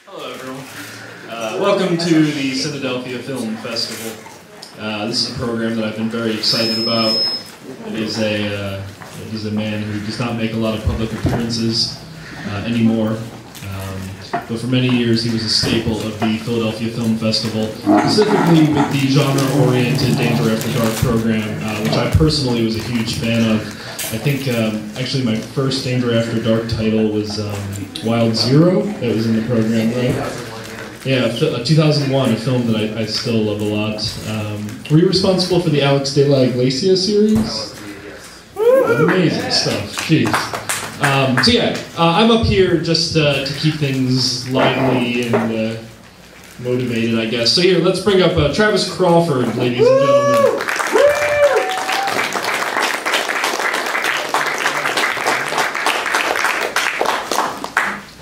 Hello everyone. Welcome to the Cinedelphia Film Festival. This is a program that I've been very excited about. He's a man who does not make a lot of public appearances anymore. But for many years he was a staple of the Philadelphia Film Festival, specifically with the genre-oriented Danger After Dark program, which I personally was a huge fan of. I think actually my first Danger After Dark title was Wild Zero. That was in the program, right? Yeah, 2001, a film that I still love a lot. Were you responsible for the Alex de la Iglesia series? Amazing stuff, jeez. So yeah, I'm up here just to keep things lively and motivated, I guess. So here, let's bring up Travis Crawford, ladies and gentlemen.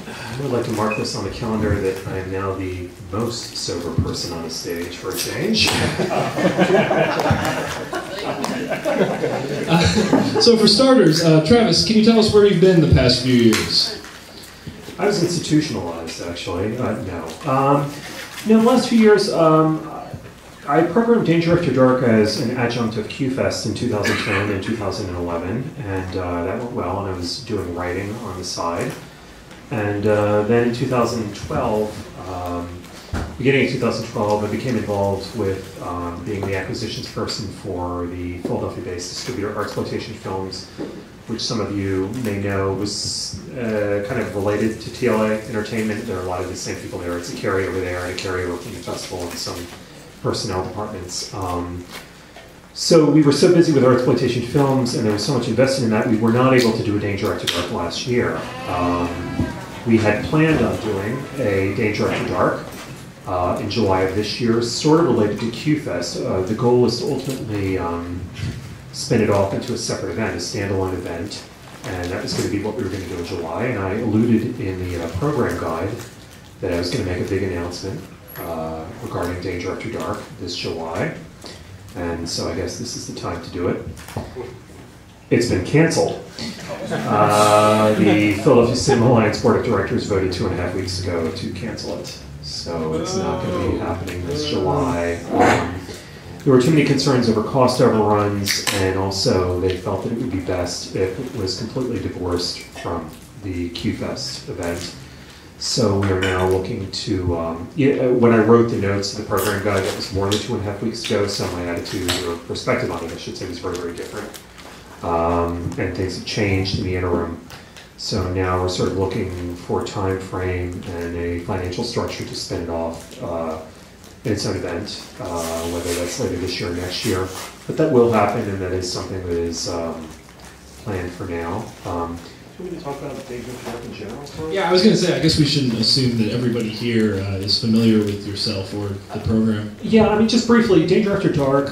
I would like to mark this on the calendar that I am now the most sober person on the stage for a change. So for starters, Travis, can you tell us where you've been the past few years? I was institutionalized, actually. No. The last few years, I programmed Danger After Dark as an adjunct of QFest in 2010 and 2011, and that went well, and I was doing writing on the side. And then in 2012, beginning of 2012, I became involved with being the acquisitions person for the Philadelphia-based distributor Artsploitation Films, which some of you may know was kind of related to TLA Entertainment. There are a lot of the same people there. It's a carryover there and a carryover from the festival and some personnel departments. So we were so busy with Artsploitation Films, and there was so much invested in that, we were not able to do a Danger After Dark last year. We had planned on doing a Danger After Dark in July of this year, sort of related to QFest. The goal is to ultimately spin it off into a separate event, a standalone event, and that was going to be what we were going to do in July. And I alluded in the program guide that I was going to make a big announcement regarding Danger After Dark this July. And so I guess this is the time to do it. It's been canceled. The Philadelphia Cinema Alliance Board of Directors voted 2.5 weeks ago to cancel it. So it's not going to be happening this July. There were too many concerns over cost overruns, and also they felt that it would be best if it was completely divorced from the QFest event. So we are now looking to, when I wrote the notes of the program guide, that was more than 2.5 weeks ago, so my attitude or perspective on it, I should say, was very, very different. And things have changed in the interim. So now we're sort of looking for a time frame and a financial structure to spin it off in its own event, whether that's later this year or next year. But that will happen, and that is something that is planned for now. Should we talk about Danger After Dark in general? Yeah, I was going to say, I guess we shouldn't assume that everybody here is familiar with yourself or the program. Yeah, I mean, just briefly, Danger After Dark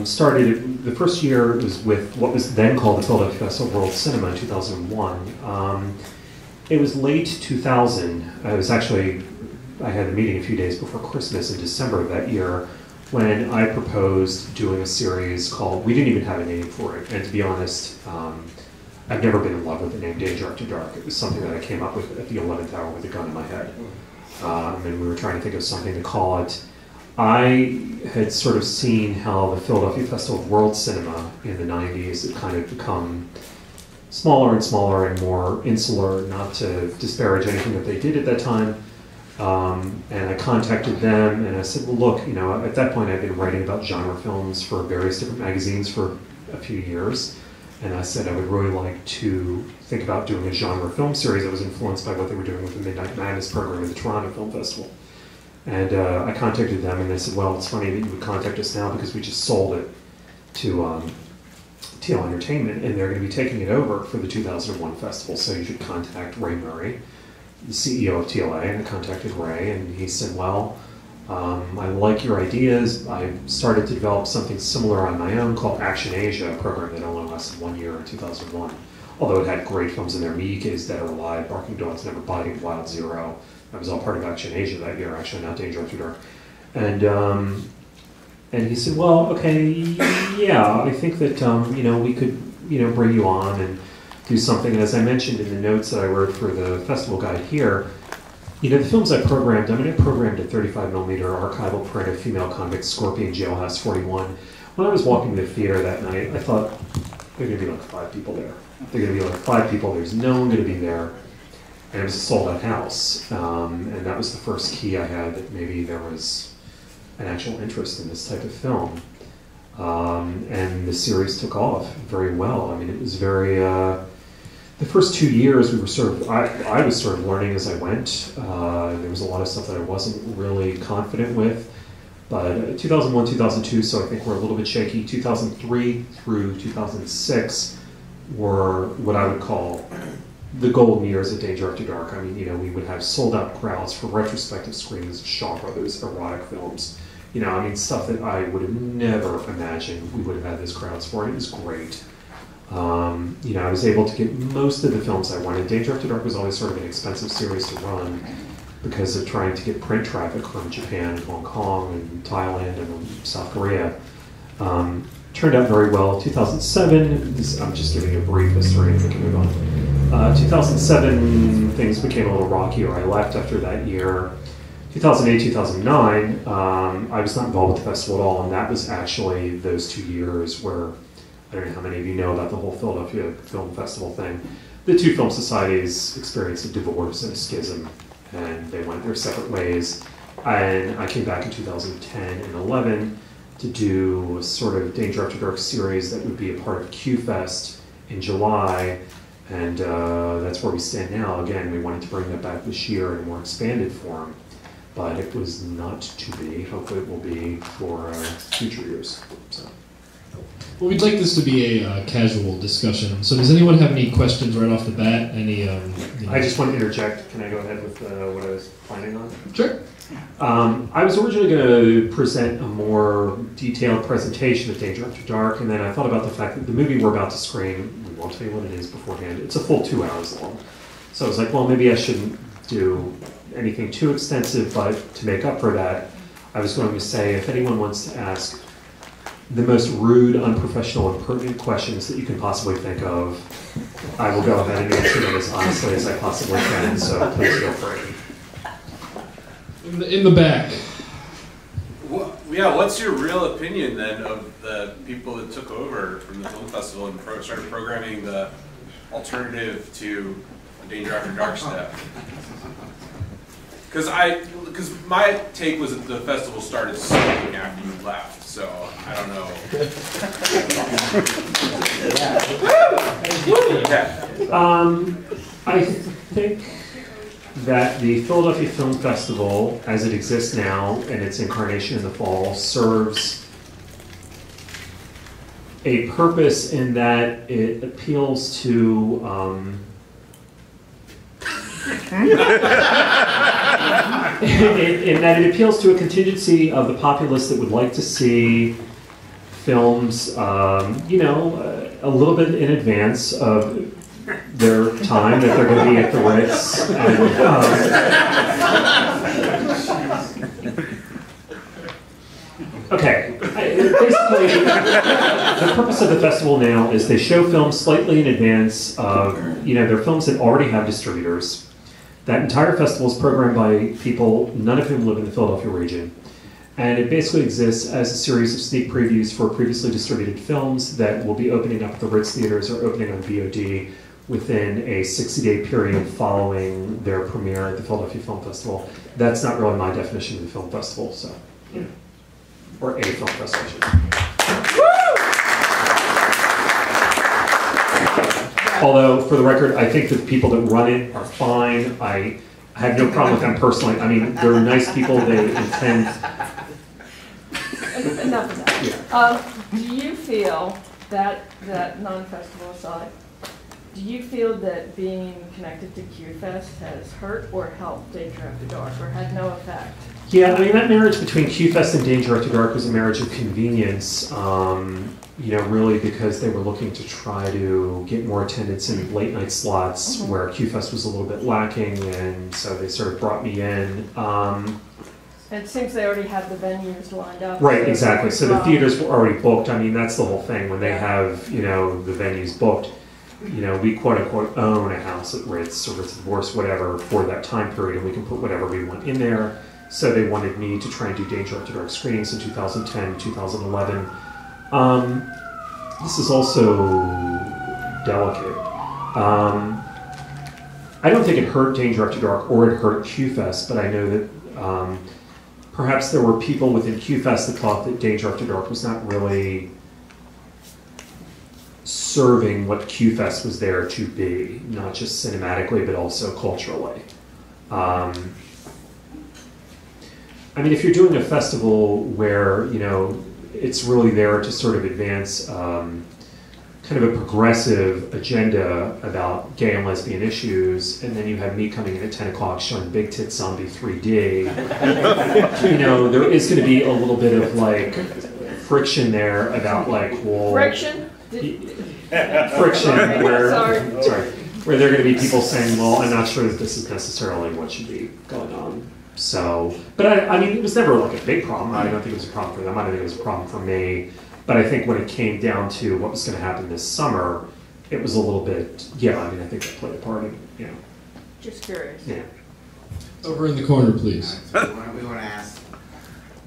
started, the first year was with what was then called the Philadelphia Festival World Cinema in 2001. It was late 2000. I had a meeting a few days before Christmas in December of that year when I proposed doing a series called, we didn't even have a name for it, and to be honest, I've never been in love with the name Danger After Dark. It was something that I came up with at the 11th hour with a gun in my head. And we were trying to think of something to call it. I had sort of seen how the Philadelphia Festival of World Cinema in the 90s had kind of become smaller and smaller and more insular, not to disparage anything that they did at that time. And I contacted them and I said, well, look, at that point I'd been writing about genre films for various different magazines for a few years. And I said I would really like to think about doing a genre film series that was influenced by what they were doing with the Midnight Madness program at the Toronto Film Festival. And I contacted them and they said, well, it's funny that you would contact us now because we just sold it to TL Entertainment and they're going to be taking it over for the 2001 festival. So you should contact Ray Murray, the CEO of TLA, and I contacted Ray and he said, well, I like your ideas. I started to develop something similar on my own called Action Asia, a program that only lasted 1 year in 2001. Although it had great films in there, Meek is Dead or Alive, Barking Dogs Never Bite, Wild Zero. That was all part of Action Asia that year, actually, not Danger After Dark. And he said, well, okay, yeah, I think that, we could, bring you on and do something. And as I mentioned in the notes that I wrote for the festival guide here, You know, the films I programmed, I programmed a 35mm archival print of Female Convict Scorpion, Jailhouse 41. When I was walking to the theater that night, I thought, there are going to be like 5 people there. There are going to be like 5 people, there's no one going to be there. And it was a sold-out house. And that was the first key I had that maybe there was an actual interest in this type of film. And the series took off very well. I mean, it was very... the first 2 years, we were sort of, I was sort of learning as I went. There was a lot of stuff that I wasn't really confident with. But 2001, 2002, so I think we're a little bit shaky. 2003 through 2006 were what I would call the golden years of Danger After Dark. I mean, you know, we would have sold-out crowds for retrospective screenings of Shaw Brothers erotic films. You know, I mean, stuff that I would have never imagined we would have had those crowds for. It was great. You know, I was able to get most of the films I wanted. Danger After Dark was always sort of an expensive series to run because of trying to get print traffic from Japan and Hong Kong and Thailand and South Korea. Turned out very well. 2007, I'm just giving you a brief history and we can move on. 2007, things became a little rockier. I left after that year. 2008, 2009, I was not involved with the festival at all, and that was actually those 2 years where, I don't know how many of you know about the whole Philadelphia Film Festival thing. The two film societies experienced a divorce and a schism, and they went their separate ways. And I came back in 2010 and 11 to do a sort of Danger After Dark series that would be a part of QFest in July, and that's where we stand now. Again, we wanted to bring that back this year in a more expanded form, but it was not to be. Hopefully it will be for future years. So. Well, we'd like this to be a casual discussion. So does anyone have any questions right off the bat? Any? You know? I just want to interject. Can I go ahead with what I was planning on? Sure. I was originally going to present a more detailed presentation of Danger After Dark, and then I thought about the fact that the movie we're about to screen, we won't tell you what it is beforehand, it's a full 2 hours long. So I was like, well, maybe I shouldn't do anything too extensive, but to make up for that, I was going to say, if anyone wants to ask the most rude, unprofessional, and pertinent questions that you can possibly think of, I will go ahead and answer them as honestly as I possibly can, so please feel free. In the back. Well, yeah, what's your real opinion then of the people that took over from the film festival and started programming the alternative to Danger After Dark stuff? Because my take was that the festival started sucking after you left, so I don't know. I think that the Philadelphia Film Festival, as it exists now, and its incarnation in the fall, serves a purpose in that it appeals to in that it appeals to a contingency of the populace that would like to see films, you know, a little bit in advance of their time that they're going to be at the Ritz. Okay, basically, the purpose of the festival now is they show films slightly in advance of, you know, they're films that already have distributors. That entire festival is programmed by people, none of whom live in the Philadelphia region. And it basically exists as a series of sneak previews for previously distributed films that will be opening up at the Ritz theaters or opening on VOD within a 60-day period following their premiere at the Philadelphia Film Festival. That's not really my definition of the film festival, so, you know, or a film festival. Although, for the record, I think that the people that run it are fine. I have no problem with them personally. I mean, they're nice people. They intend... Enough of that. Yeah. Do you feel that non-festival aside, do you feel that being connected to QFest has hurt or helped Danger After Dark, or had no effect? Yeah, I mean, that marriage between QFest and Danger After Dark was a marriage of convenience, you know, really because they were looking to try to get more attendance in late night slots where QFest was a little bit lacking, and so they sort of brought me in. And it seems they already had the venues lined up. Right, exactly. So the theaters were already booked. I mean, that's the whole thing. When they have, you know, the venues booked, you know, we quote unquote own a house at Ritz or Ritz Divorce, whatever, for that time period, and we can put whatever we want in there. So they wanted me to try and do Danger After Dark screenings in 2010, 2011. This is also delicate. I don't think it hurt Danger After Dark or it hurt QFest, but I know that perhaps there were people within QFest that thought that Danger After Dark was not really serving what QFest was there to be, not just cinematically, but also culturally. I mean, if you're doing a festival where, you know, it's really there to sort of advance kind of a progressive agenda about gay and lesbian issues, and then you have me coming in at 10 o'clock showing Big Tit Zombie 3D, you know, there is going to be a little bit of, like, friction there about, like, well... Friction? Friction, where where there are going to be people saying, well, I'm not sure that this is necessarily what should be going on. So, but I mean, it was never like a big problem. I don't think it was a problem for them. I don't think it was a problem for me. But I think when it came down to what was going to happen this summer, it was a little bit, yeah, I mean, I think that played a part in, you know. Just curious. Yeah. Over in the corner, please. Right, so we want to ask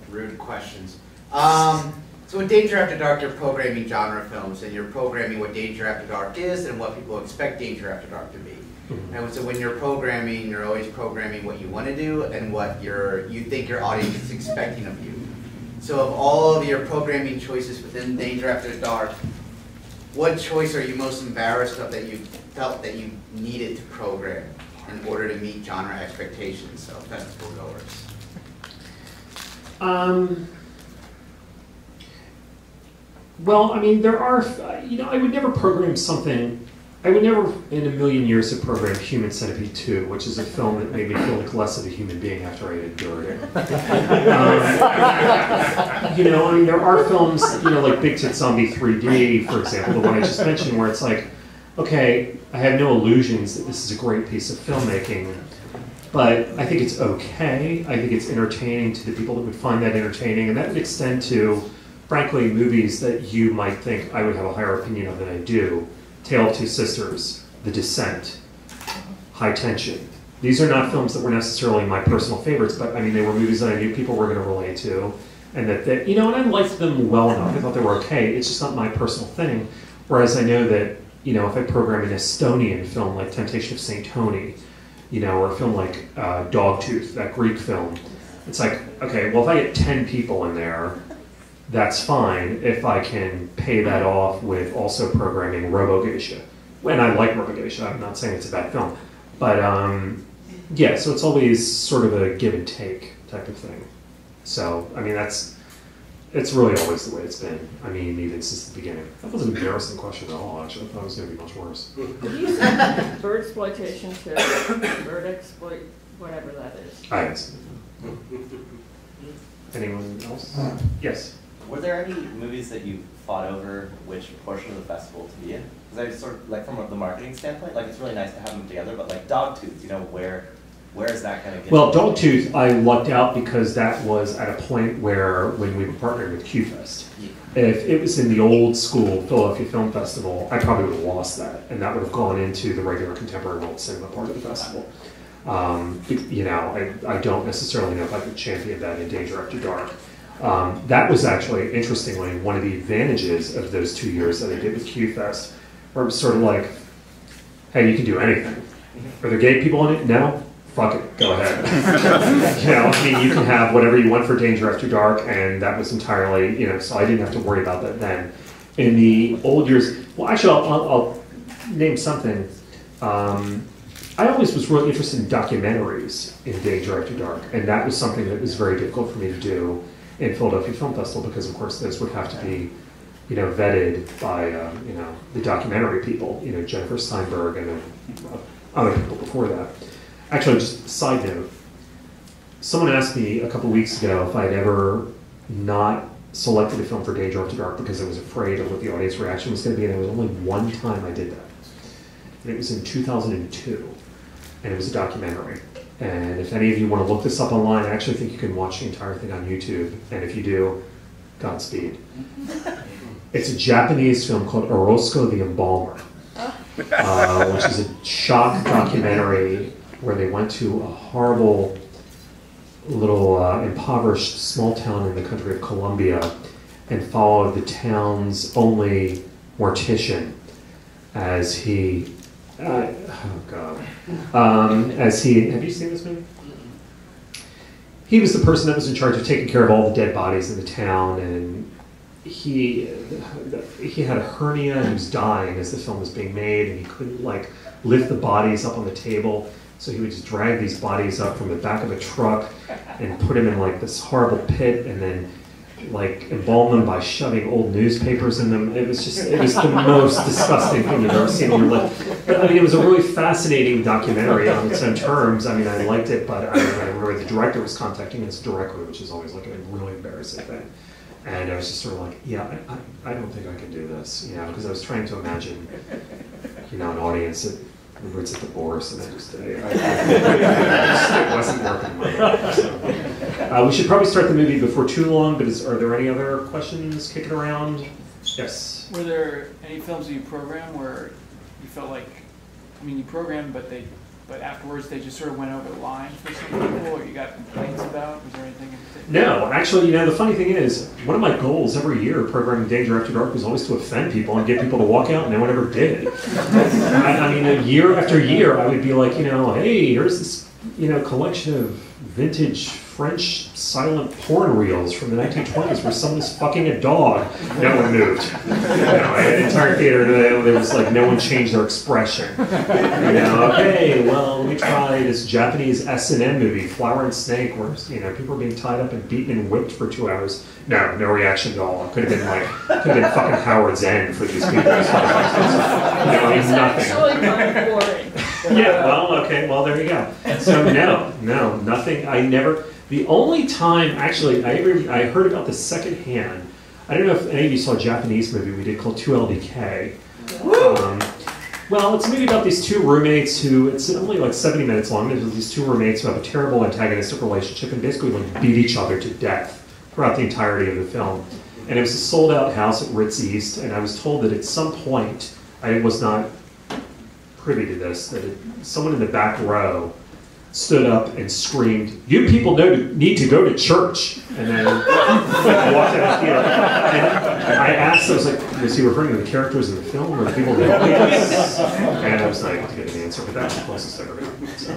rude questions. So with Danger After Dark, you're programming genre films, and you're programming what Danger After Dark is and what people expect Danger After Dark to be. Mm-hmm. And so when you're programming, you're always programming what you want to do and what you think your audience is expecting of you. So of all of your programming choices within Danger After Dark, what choice are you most embarrassed of that you felt that you needed to program in order to meet genre expectations of festival goers? Well, I mean, there are, you know, I would never program something, I would never in a million years have programmed Human Centipede 2, which is a film that made me feel like less of a human being after I had endured it. You know, I mean, there are films, you know, like Big Tit Zombie 3D, for example, the one I just mentioned, where it's like, okay, I have no illusions that this is a great piece of filmmaking, but I think it's okay. I think it's entertaining to the people that would find that entertaining, and that would extend to, frankly, movies that you might think I would have a higher opinion of than I do. Tale of Two Sisters, The Descent, High Tension. These are not films that were necessarily my personal favorites, but I mean, they were movies that I knew people were going to relate to, and that they, you know, and I liked them well enough. I thought they were okay. It's just not my personal thing. Whereas I know that, you know, if I program an Estonian film like Temptation of St. Tony, you know, or a film like Dogtooth, that Greek film, it's like, okay, well, if I get 10 people in there, that's fine if I can pay that off with also programming Robo-Geisha. And I like Robo-Geisha, I'm not saying it's a bad film. But yeah, so it's always sort of a give and take type of thing. So, I mean, it's really always the way it's been. I mean, even since the beginning. That wasn't an embarrassing question at all, actually. I thought it was going to be much worse. Did you say bird exploitation to bird exploit, whatever that is? I guess. Anyone else? Yes. Were there any movies that you fought over which portion of the festival to be in? Because I sort of, like, from the marketing standpoint, like, it's really nice to have them together, but like Dogtooth, you know, where is that going to get? Well, Dogtooth, I lucked out because that was at a point where, when we were partnered with QFest, if it was in the old school Philadelphia Film Festival, I probably would have lost that, and that would have gone into the regular contemporary world cinema part of the festival. You know, I don't necessarily know if I could champion that in Danger After Dark. That was actually, interestingly, one of the advantages of those 2 years that I did with QFest, where it was sort of like, hey, you can do anything. Are there gay people in it? No? Fuck it, go ahead. You know, I mean, you can have whatever you want for Danger After Dark, and that was entirely, you know, so I didn't have to worry about that then. In the old years, well, actually, I'll name something. I always was really interested in documentaries in Danger After Dark, and that was something that was very difficult for me to do in Philadelphia Film Festival, because of course those would have to be, you know, vetted by, you know, the documentary people, you know, Jennifer Steinberg and other people before that. Actually, just a side note, someone asked me a couple weeks ago if I'd ever not selected a film for Danger After Dark because I was afraid of what the audience reaction was going to be, and there was only one time I did that. And it was in 2002, and it was a documentary. And if any of you want to look this up online, I actually think you can watch the entire thing on YouTube. And if you do, Godspeed. It's a Japanese film called Orozco the Embalmer. which is a shock documentary where they went to a horrible little impoverished small town in the country of Colombia and followed the town's only mortician as he, oh God, as he, have you seen this movie? He was the person that was in charge of taking care of all the dead bodies in the town, and he had a hernia and he was dying as the film was being made, and he couldn't like lift the bodies up on the table, so he would just drag these bodies up from the back of a truck and put them in like this horrible pit, and then like embalm them by shoving old newspapers in them. It was the most disgusting thing you've ever seen in your life. But I mean, it was a really fascinating documentary on its own terms. I mean, I liked it, but I remember the director was contacting us directly, which is always like a really embarrassing thing. And I was just sort of like, yeah, I don't think I can do this, you know, because I was trying to imagine, you know, an audience at Ritz at the Bourse, and I just, it wasn't working in my head. So. We should probably start the movie before too long, but are there any other questions kicking around? Yes? Were there any films that you programmed where you felt like, I mean, you programmed, but afterwards they just sort of went over the line for some people, or you got complaints about? Was there anything in particular? No, actually, you know, the funny thing is, one of my goals every year programming Danger After Dark was always to offend people and get people to walk out, and no one ever did. I mean, year after year, I would be like, you know, hey, here's this, you know, collection of vintage French silent porn reels from the 1920s where someone's fucking a dog. No one moved. You know, an entire theater, there was like, no one changed their expression. You know, okay, well, let me try this Japanese S&M movie, Flower and Snake, where, you know, people are being tied up and beaten and whipped for 2 hours. No reaction at all. It could have been fucking Howard's End for these people. It's actually kind of boring. Yeah, well, okay, well, there you go. So no, nothing. The only time, actually, I heard about this secondhand. I don't know if any of you saw a Japanese movie we did called 2LDK. Well, it's a movie about these two roommates who, it's only like 70 minutes long. There's these two roommates who have a terrible antagonistic relationship and basically like beat each other to death throughout the entirety of the film. And it was a sold-out house at Ritz East, and I was told that at some point, I was not privy to this, that someone in the back row stood up and screamed, "You people need to go to church," and then walked out of the theater. And I asked, I was like, was he referring to the characters in the film or the people in the audience? And I was like, to get an answer, but that's the closest I ever got. So,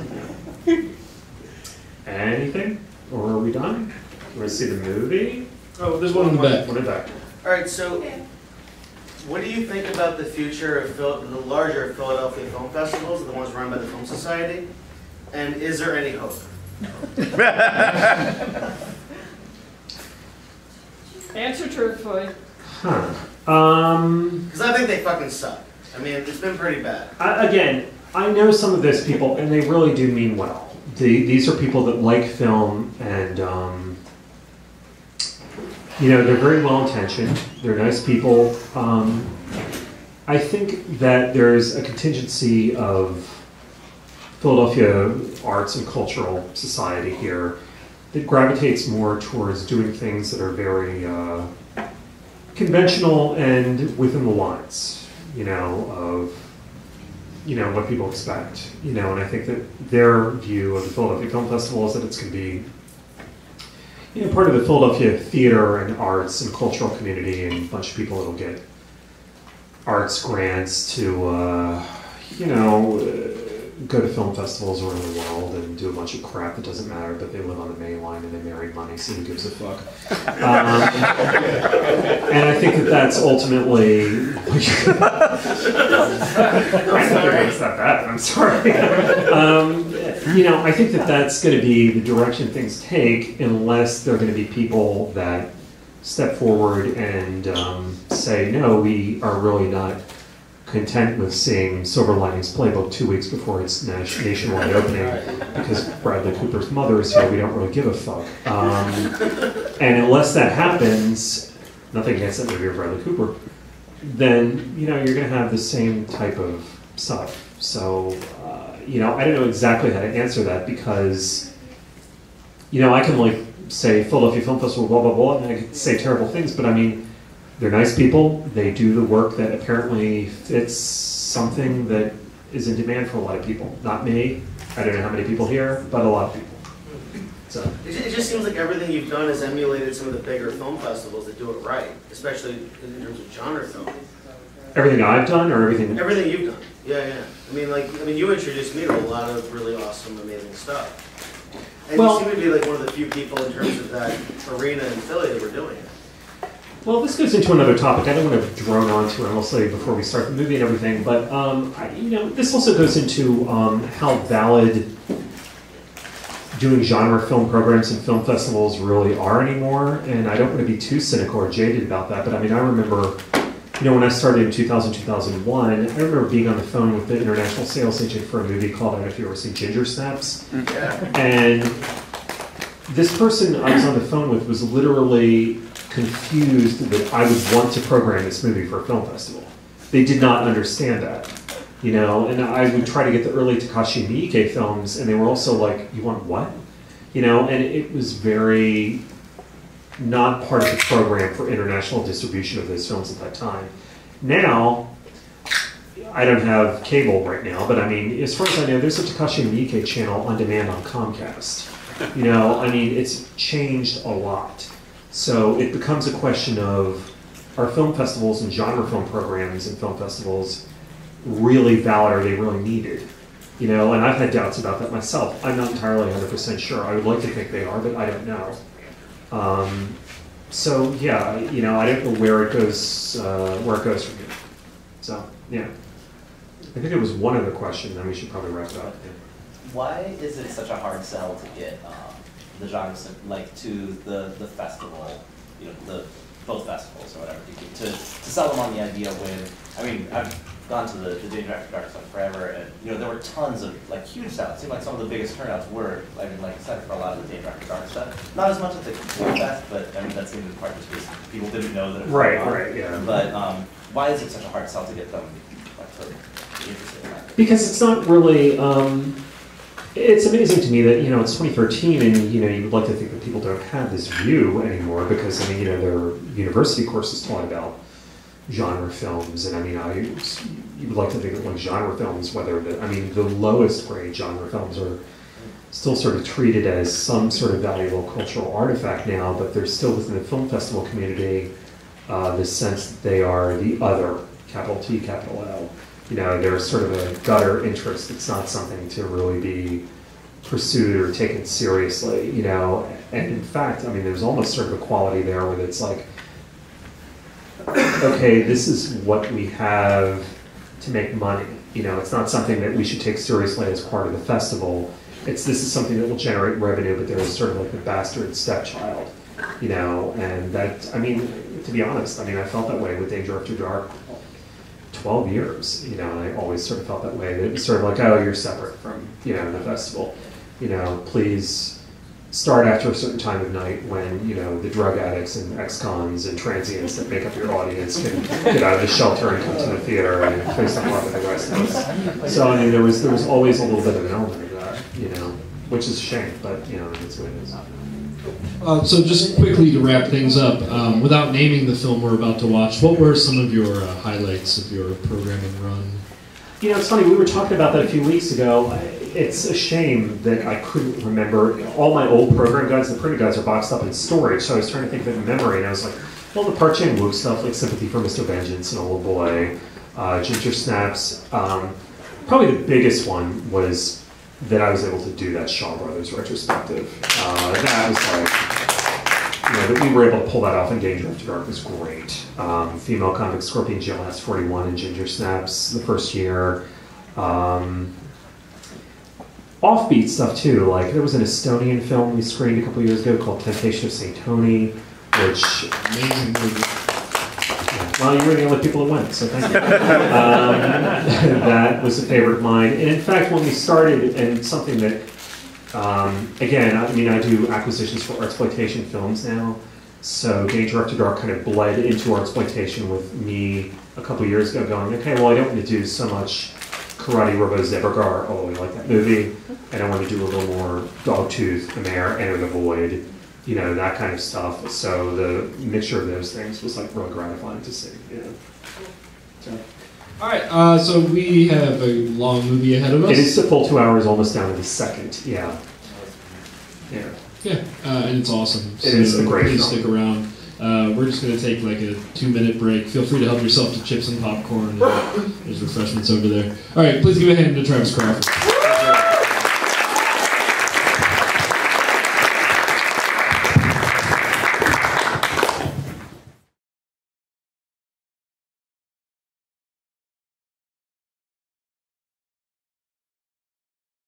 yeah. Anything? Or are we done? You want to see the movie? Oh, there's one in the back. One in the back. All right, so what do you think about the future of the larger Philadelphia film festivals, the ones run by the Film Society? And is there any hope? Answer truthfully. Because I think they fucking suck. I mean, it's been pretty bad. Again, I know some of those people, and they really do mean well. These are people that like film, and you know, they're very well intentioned. They're nice people. I think that there's a contingency of Philadelphia arts and cultural society here that gravitates more towards doing things that are very conventional and within the lines, you know, of, you know, what people expect, you know, and I think that their view of the Philadelphia Film Festival is that it's going to be, you know, part of the Philadelphia theater and arts and cultural community, and a bunch of people that'll get arts grants to, you know, go to film festivals around the world and do a bunch of crap that doesn't matter, but they live on the main line and they marry money, so who gives a fuck? And I think that that's ultimately... I don't think it's that bad, I'm sorry. You know, I think that that's going to be the direction things take, unless there are going to be people that step forward and say, no, we are really not content with seeing Silver Linings Playbook 2 weeks before its nationwide opening because Bradley Cooper's mother is here. We don't really give a fuck. And unless that happens, nothing against that movie or Bradley Cooper, then, you know, you're going to have the same type of stuff. So, you know, I don't know exactly how to answer that because, you know, I can like say Philadelphia Film Festival, blah, blah, blah, and I could say terrible things, but I mean, they're nice people. They do the work that apparently fits something that is in demand for a lot of people. Not me, I don't know how many people here, but a lot of people. So. It just seems like everything you've done has emulated some of the bigger film festivals that do it right, especially in terms of genre film. Everything I've done, or everything? Everything you've done. Yeah, yeah. I mean, you introduced me to a lot of really awesome, amazing stuff. And well, you seem to be like one of the few people in terms of that arena in Philly that were doing it. Well, this goes into another topic. I don't want to drone on to it, I'll say before we start the movie and everything, but this also goes into how valid doing genre film programs and film festivals really are anymore. And I don't want to be too cynical or jaded about that, but I mean, I remember, when I started in 2000, 2001, I remember being on the phone with the international sales agent for a movie called, I don't know if you ever seen Ginger Snaps. Yeah. And this person I was on the phone with was literally confused that I would want to program this movie for a film festival. They did not understand that, and I would try to get the early Takashi Miike films, and they were also like, you want what? And it was very not part of the program for international distribution of those films at that time. Now, I don't have cable right now, but I mean, as far as I know, there's a Takashi Miike channel on demand on Comcast. It's changed a lot. So it becomes a question of, are film festivals and genre film programs and film festivals really valid? Are they really needed? And I've had doubts about that myself. I'm not entirely 100% sure. I would like to think they are, but I don't know. So yeah, I don't know where it goes from here. So yeah, I think it was one other question. Then we should probably wrap it up. Yeah. Why is it such a hard sell to get the genre to the festival, both festivals or whatever, to sell them on the idea when, I've gone to the Danger After Dark stuff forever, and there were tons of huge sales. It seemed like some of the biggest turnouts were, except for a lot of the Danger After Dark stuff. Not as much as the QFest, but that seemed in part just because people didn't know that it was right, yeah. But why is it such a hard sell to get them to be interested in that? Because it's not really. It's amazing to me that, it's 2013 and, you would like to think that people don't have this view anymore because, there are university courses taught about genre films. And you would like to think that genre films, the lowest grade genre films are still sort of treated as some sort of valuable cultural artifact now, but they're still within the film festival community, this sense that they are the other, capital T, capital L. They're sort of a gutter interest. It's not something to really be pursued or taken seriously, And in fact, there's almost sort of a quality there where it's like, okay, this is what we have to make money. It's not something that we should take seriously as part of the festival. This is something that will generate revenue, but there is sort of like the bastard stepchild, And that, to be honest, I felt that way with Danger After Dark. 12 years, and I always sort of felt that way. It was sort of like, oh, you're separate from, the festival. Please start after a certain time of night when, the drug addicts and ex-cons and transients that make up your audience can get out of the shelter and come to the theater and face the part with the rest of us. So, there was always a little bit of an element of that, which is a shame, but, that's what it is. So just quickly to wrap things up, without naming the film we're about to watch, what were some of your highlights of your programming run? It's funny, we were talking about that a few weeks ago. It's a shame that I couldn't remember. All my old program guides, the printed guides are boxed up in storage, so I was trying to think of it in memory, and I was like, well, the Park Chan-wook stuff, like Sympathy for Mr. Vengeance and Old Boy, Ginger Snaps. Probably the biggest one was that I was able to do that Shaw Brothers retrospective. That was that we were able to pull that off in Danger After Dark was great. Female Convict Scorpion, JAILHOUSE 41, and Ginger Snaps the first year. Offbeat stuff too, there was an Estonian film we screened a couple years ago called Temptation of St. Tony, which amazing movie. Well, you were the only people that went, so thank you. That was a favorite of mine. And in fact, when we started, and something that, again, I do acquisitions for Artsploitation Films now. So Danger After Dark kind of bled into Artsploitation with me a couple years ago going, okay, well, I don't want to do so much Karate Robo Zebergar, although I like that movie. And I want to do a little more Dogtooth, The Mare, Enter the Void, that kind of stuff. So the mixture of those things was really gratifying to see. So, All right, so we have a long movie ahead of us. It is a full 2 hours, almost down to the second. Yeah. Yeah. Yeah, and it's awesome. It is a great please film. stick around. We're just going to take like a 2-minute break. Feel free to help yourself to chips and popcorn. There's refreshments over there. All right, please give a hand to Travis Crawford.